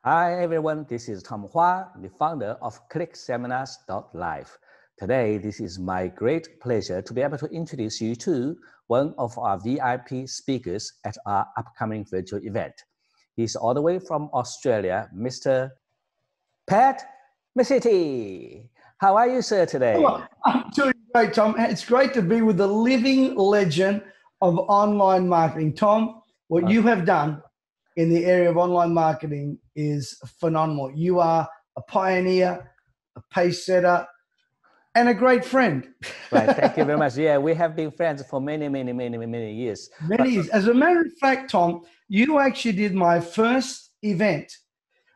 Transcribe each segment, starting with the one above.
Hi everyone, this is Tom Hua, the founder of clickseminars.live. Today, this is my great pleasure to be able to introduce you to one of our VIP speakers at our upcoming virtual event. He's all the way from Australia, Mr. Pat Mesiti. How are you, sir, today? Oh, I'm doing great, Tom. It's great to be with the living legend of online marketing. Tom, what you have done in the area of online marketing is phenomenal. You are a pioneer, a pace setter, and a great friend. Right, thank you very much. Yeah, we have been friends for many years. Many years. As a matter of fact, Tom, you actually did my first event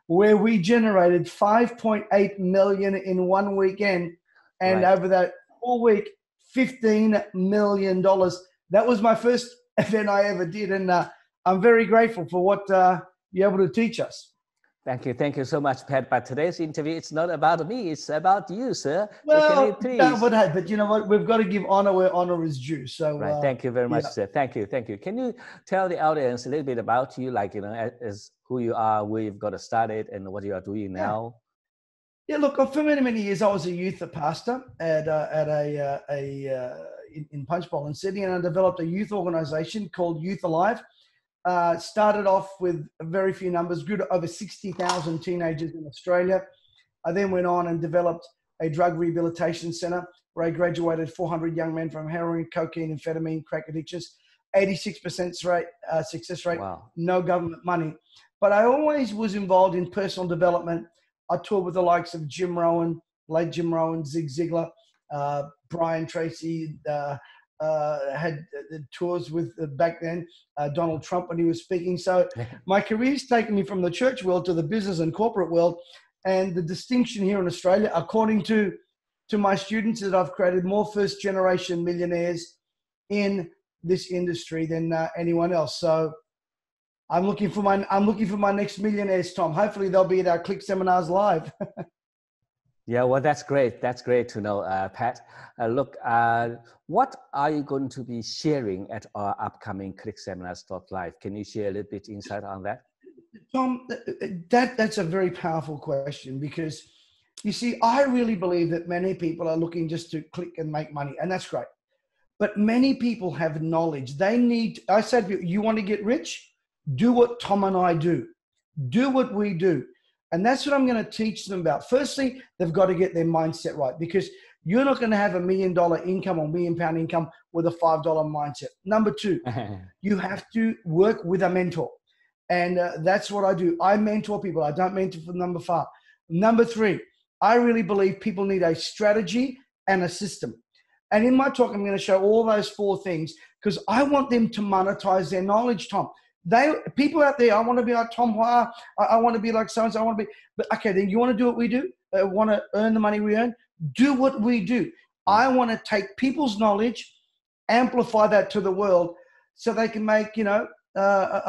where we generated 5.8 million in one weekend, and over that whole week, $15 million. That was my first event I ever did, and I'm very grateful for what you're able to teach us. Thank you so much, Pat. But today's interview, it's not about me, it's about you, sir. Well, so can you please... but you know what? We've got to give honor where honor is due. So, right. Thank you very much, sir. Thank you. Can you tell the audience a little bit about you, like, as who you are, where you've got started, and what you are doing now? Yeah, look, for many years, I was a youth pastor in Punchbowl in Sydney, and I developed a youth organization called Youth Alive. Started off with very few numbers, grew to over 60,000 teenagers in Australia. I then went on and developed a drug rehabilitation center where I graduated 400 young men from heroin, cocaine, amphetamine, crack addictions, 86% success rate, no government money. But I always was involved in personal development. I toured with the likes of Jim Rohn, late Jim Rohn, Zig Ziglar, Brian Tracy, had tours with back then Donald Trump when he was speaking. So my career's taken me from the church world to the business and corporate world. And the distinction here in Australia, according to my students, is that I've created more first generation millionaires in this industry than anyone else. So I'm looking for my next millionaires, Tom. Hopefully they'll be at our Click Seminars Live. Yeah, well, that's great. That's great to know, Pat. Look, what are you going to be sharing at our upcoming Click Seminars.live? Can you share a little bit insight on that? Tom, that's a very powerful question, because you see, I really believe that many people are looking just to click and make money, and that's great. But many people have knowledge. I said, you want to get rich? Do what Tom and I do. Do what we do. And that's what I'm going to teach them about. Firstly, they've got to get their mindset right, because you're not going to have $1 million income or £1 million income with a $5 mindset. Number two, you have to work with a mentor. And that's what I do. I mentor people. I don't mentor from number 5. Number 3, I really believe people need a strategy and a system. And in my talk, I'm going to show all those 4 things, because I want them to monetize their knowledge, Tom. People out there, I want to be like Tom Hua, I want to be like so-and-so, I want to be, but okay, then you want to do what we do? Want to earn the money we earn? Do what we do. I want to take people's knowledge, amplify that to the world so they can make, a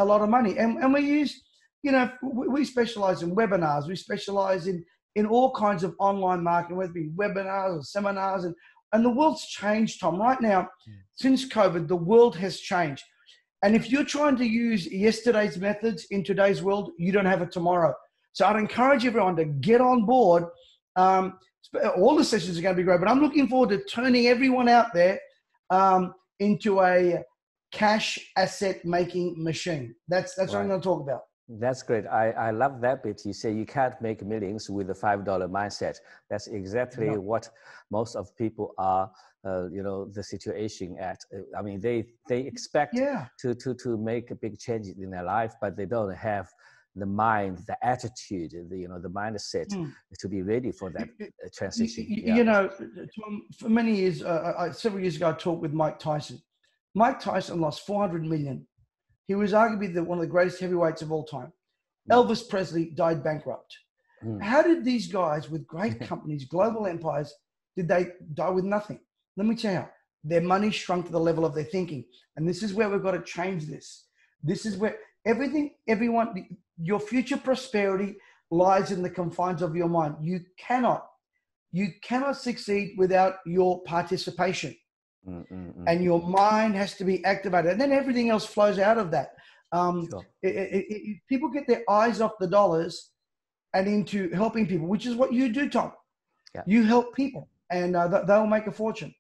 lot of money. And we use, we specialize in webinars. We specialize in all kinds of online marketing, whether it be webinars or seminars. And the world's changed, Tom. Right now, since COVID, the world has changed. And if you're trying to use yesterday's methods in today's world, you don't have it tomorrow. So I'd encourage everyone to get on board. All the sessions are going to be great, but I'm looking forward to turning everyone out there into a cash asset making machine. That's what I'm going to talk about. That's great. I love that bit. You say you can't make millions with a $5 mindset. That's exactly what most of people are, the situation at. I mean, they expect to make a big change in their life, but they don't have the mind, the attitude, the mindset to be ready for that transition. Tom, for many years, several years ago, I talked with Mike Tyson. Mike Tyson lost $400 million. He was arguably one of the greatest heavyweights of all time. Elvis Presley died bankrupt. How did these guys with great companies, global empires, did they die with nothing? Let me tell you how. Their money shrunk to the level of their thinking. And this is where we've got to change this. This is where your future prosperity lies in the confines of your mind. You cannot succeed without your participation. And your mind has to be activated. And then everything else flows out of that. If people get their eyes off the dollars and into helping people, which is what you do, Tom. Yeah. You help people, and they'll make a fortune.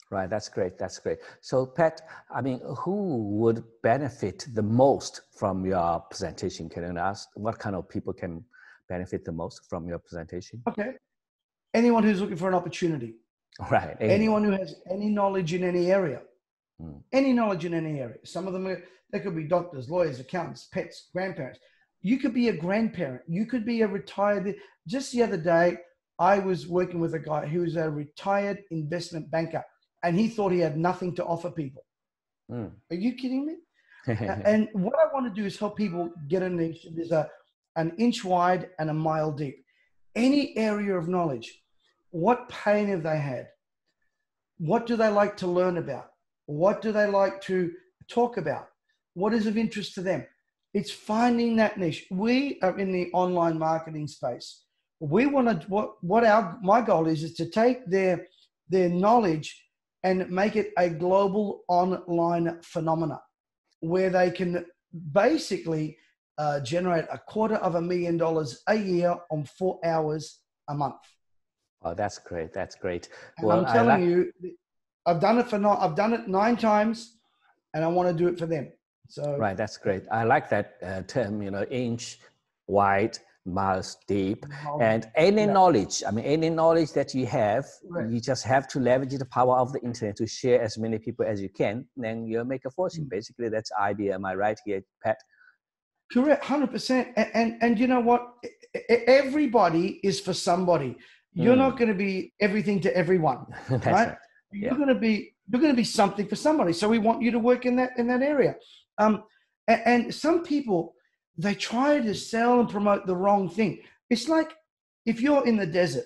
Right, that's great. That's great. So, Pat, I mean, who would benefit the most from your presentation? Can you ask what kind of people can benefit the most from your presentation? Okay. Anyone who's looking for an opportunity. Right. Anyone who has any knowledge in any area. Mm. Any knowledge in any area. Some of them they could be doctors, lawyers, accountants, pets, grandparents. You could be a grandparent. You could be a retired. Just the other day, I was working with a guy who was a retired investment banker, and he thought he had nothing to offer people. Mm. Are you kidding me? And what I want to do is help people get a niche. There's an inch wide and a mile deep. Any area of knowledge. What pain have they had? What do they like to learn about? What do they like to talk about? What is of interest to them? It's finding that niche. We are in the online marketing space. We want to, my goal is to take their knowledge and make it a global online phenomena where they can basically generate $250,000 a year on 4 hours a month. Oh, that's great. That's great. And well, I'm telling you, I've done it 9 times, and I want to do it for them. So right, that's great. I like that term. Inch wide, miles deep, and any knowledge. I mean, any knowledge that you have, you just have to leverage the power of the internet to share as many people as you can. Then you'll make a fortune. Basically, that's the idea. Am I right here, Pat? Correct, 100%. And you know what? Everybody is for somebody. You're not going to be everything to everyone, right? Yeah. You're going to be something for somebody. So we want you to work in that area. And some people, they try to sell and promote the wrong thing. It's like if you're in the desert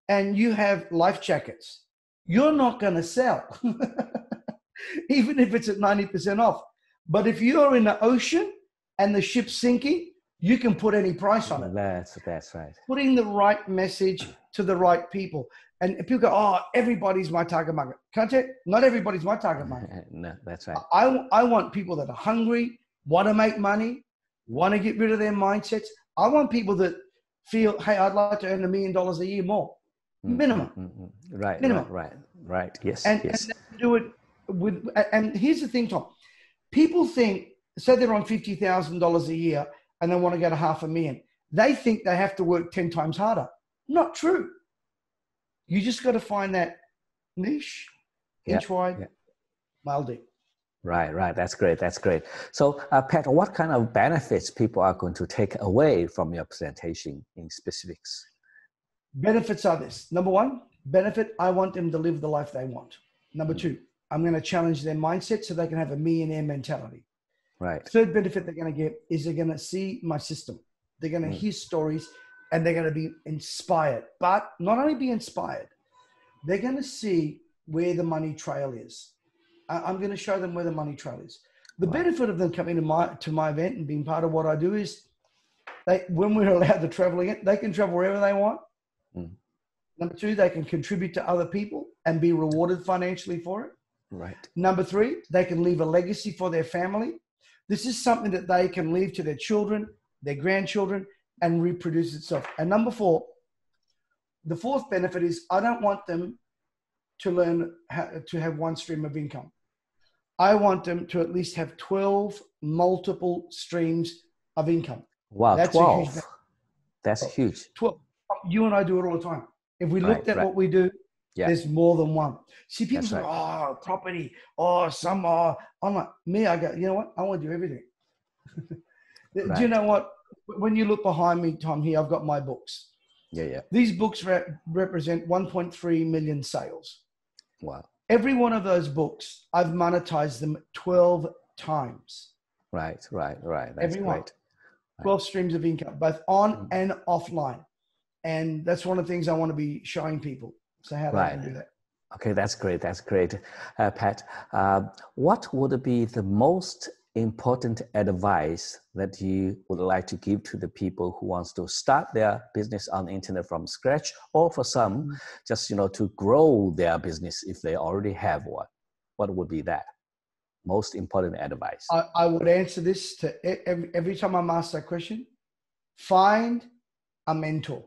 and you have life jackets, you're not going to sell, even if it's at 90% off. But if you're in the ocean and the ship's sinking, you can put any price on it. That's right. Putting the right message to the right people. And people go, oh, everybody's my target market. Can't you? Not everybody's my target market. No, that's right. I want people that are hungry, want to make money, want to get rid of their mindsets. I want people that feel, hey, I'd like to earn $1 million a year more. Minimum. Right, minimum. Right. Yes, yes. And do it with, and here's the thing, Tom. People think, say they're on $50,000 a year and they want to get $500,000. They think they have to work 10 times harder. Not true. You just got to find that niche, inch wide, mile deep. Right. That's great. So, Pat, what kind of benefits people are going to take away from your presentation in specifics? Benefits are this. Number one, benefit, I want them to live the life they want. Number two, I'm going to challenge their mindset so they can have a millionaire mentality. Right. Third benefit they're going to get is they're going to see my system. They're going to hear stories and they're going to be inspired. But not only be inspired, they're going to see where the money trail is. I'm going to show them where the money trail is. The benefit of them coming to my event and being part of what I do is when we're allowed to travel again, they can travel wherever they want. Number two, they can contribute to other people and be rewarded financially for it. Right. Number three, they can leave a legacy for their family. This is something that they can leave to their children, their grandchildren, and reproduce itself. And number four, the fourth benefit is I don't want them to learn how to have one stream of income. I want them to at least have 12 multiple streams of income. Wow, that's 12. That's huge. 12. You and I do it all the time. If we looked at what we do, there's more than one. See, people say, oh, property, I'm like, me, I go, you know what? I want to do everything. Do you know what? When you look behind me, Tom, here, I've got my books. Yeah. These books represent 1.3 million sales. Wow. Every one of those books, I've monetized them 12 times. Right. That's Every one. great. 12 streams of income, both on and offline. And that's one of the things I want to be showing people. So how do I do that? Okay, that's great. Pat, what would be the most important advice that you would like to give to the people who wants to start their business on the internet from scratch, or for some, just, to grow their business if they already have one? What would be that most important advice? I would answer this to every time I'm asked that question. Find a mentor.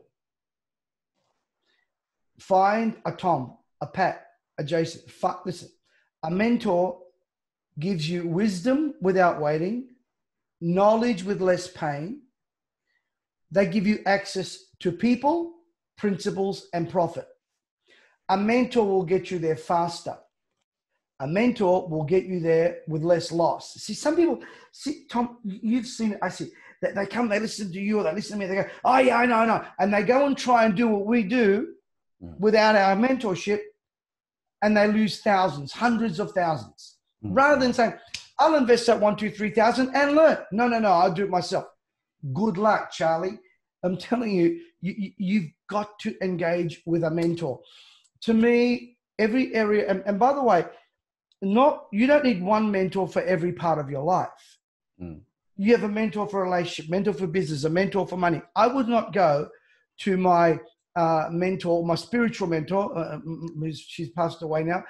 Find a Tom, a Pat, a Jason. Listen, a mentor gives you wisdom without waiting, knowledge with less pain. They give you access to people, principles, and profit. A mentor will get you there faster. A mentor will get you there with less loss. See, some people, Tom, you've seen it. I see that they come, they listen to you, or they listen to me, they go, oh yeah, I know. And they go and try and do what we do without our mentorship, and they lose thousands, hundreds of thousands. Rather than saying, I'll invest that 1, 2, 3,000 and learn. No, I'll do it myself. Good luck, Charlie. I'm telling you, you've got to engage with a mentor. To me, every area, and by the way, you don't need one mentor for every part of your life. You have a mentor for a relationship, mentor for business, a mentor for money. I would not go to my mentor, my spiritual mentor, she's passed away now,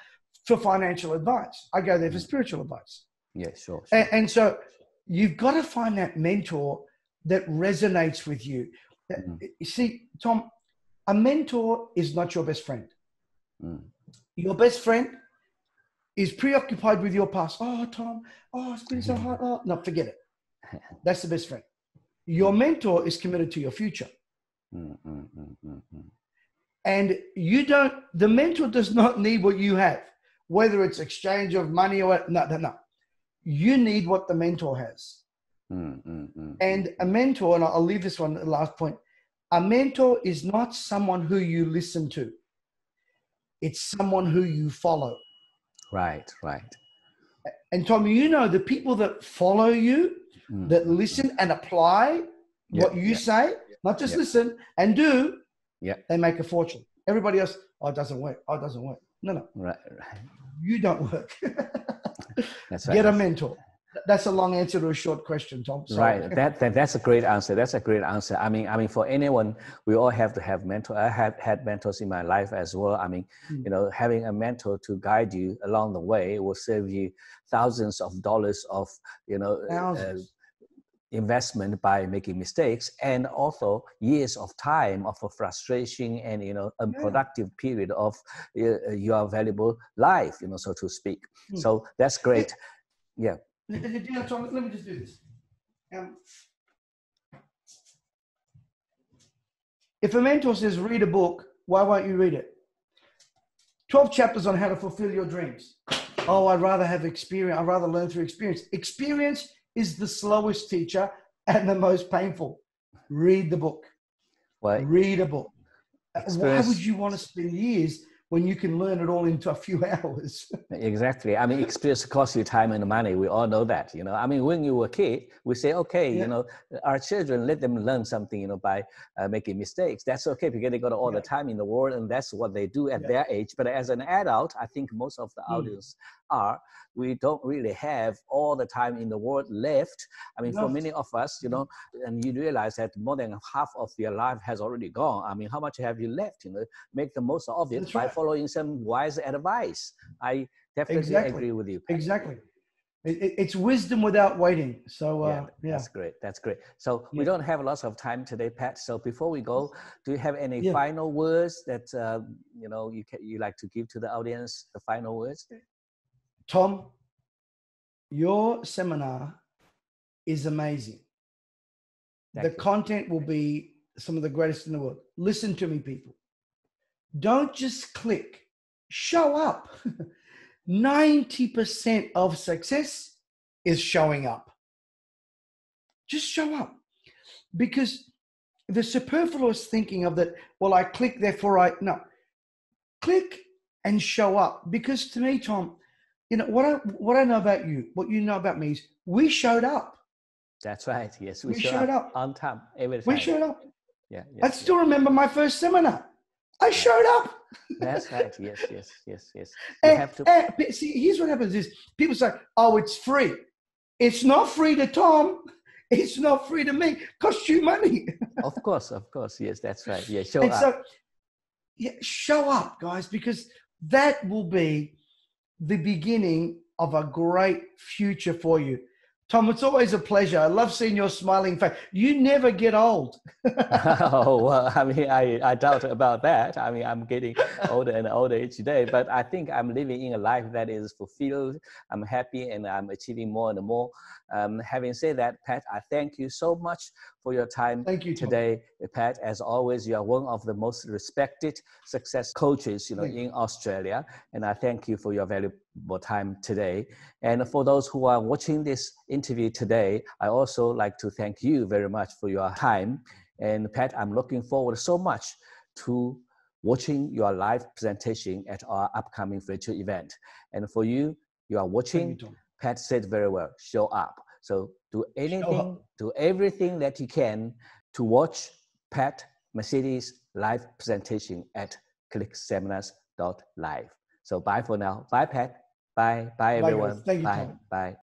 for financial advice. I go there for spiritual advice. Yeah, sure. And so you've got to find that mentor that resonates with you. You see, Tom, a mentor is not your best friend. Your best friend is preoccupied with your past. Oh, Tom, it's been so hard. Oh, no, forget it. That's the best friend. Your mentor is committed to your future. And the mentor does not need what you have, whether it's exchange of money or what. No. You need what the mentor has. And a mentor, and I'll leave this one at the last point. A mentor is not someone who you listen to. It's someone who you follow. Right. And Tom, the people that follow you, that listen and apply what you say, not just listen and do, they make a fortune. Everybody else, it doesn't work. No. Right. You don't work. That's right. Get a mentor. That's a long answer to a short question, Tom. Sorry. Right. That's a great answer. I mean, for anyone, we all have to have mentor. I have had mentors in my life as well. I mean, having a mentor to guide you along the way will save you thousands of dollars of, investment by making mistakes, and also years of time of frustration and unproductive period of your valuable life, so to speak. So that's great. Yeah. Tom, let me just do this. If a mentor says read a book, why won't you read it? 12 chapters on how to fulfill your dreams. Oh, I'd rather have experience. I'd rather learn through experience. Experience is the slowest teacher and the most painful. Read the book. Read a book. Why would you want to spend years when you can learn it all into a few hours? Exactly. I mean, experience costs you time and money. We all know that, I mean, when you were a kid, we say, okay, our children, let them learn something, by making mistakes. That's okay because they got all the time in the world and that's what they do at their age. But as an adult, I think most of the audience we don't really have all the time in the world left. I mean, for many of us, and you realize that more than half of your life has already gone. I mean, how much have you left? Make the most of it by following some wise advice. I definitely agree with you, Pat. Exactly. It's wisdom without waiting. So that's great. So we don't have lots of time today, Pat. So before we go, do you have any final words that you like to give to the audience? The final words. Tom, your seminar is amazing. The content will be some of the greatest in the world. Listen to me, people. Don't just click. Show up. 90% of success is showing up. Just show up. Because the superfluous thinking of that, well, I click, therefore no. Click and show up. Because to me, Tom, what I know about you, what you know about me is we showed up. That's right. Yes, we showed up on time. Every time. We showed up. Yeah. I still remember my first seminar. I showed up. That's right. Yes. See, here's what happens is people say, oh, it's free. It's not free to Tom. It's not free to me. Costs you money. Of course. Yes, that's right. Yeah, show up. Show up, guys, because that will be the beginning of a great future for you. Tom, it's always a pleasure. I love seeing your smiling face. You never get old. Oh, well, I mean, I doubt about that. I mean, I'm getting older and older each day, but I think I'm living in a life that is fulfilled. I'm happy and I'm achieving more and more. Having said that, Pat, I thank you so much for your time Thank you, Tom. today. Pat, as always, you are one of the most respected success coaches, in Australia. And I thank you for your valuable time today. And for those who are watching this interview today, I also like to thank you very much for your time. And Pat, I'm looking forward so much to watching your live presentation at our upcoming virtual event. And for you, you are watching, Pat said very well, show up. So do anything, do everything that you can to watch Pat Mesiti's live presentation at clickseminars.live. So bye for now. Bye, Pat. Bye. Bye, everyone. Thank you, Bye. Tom. Bye.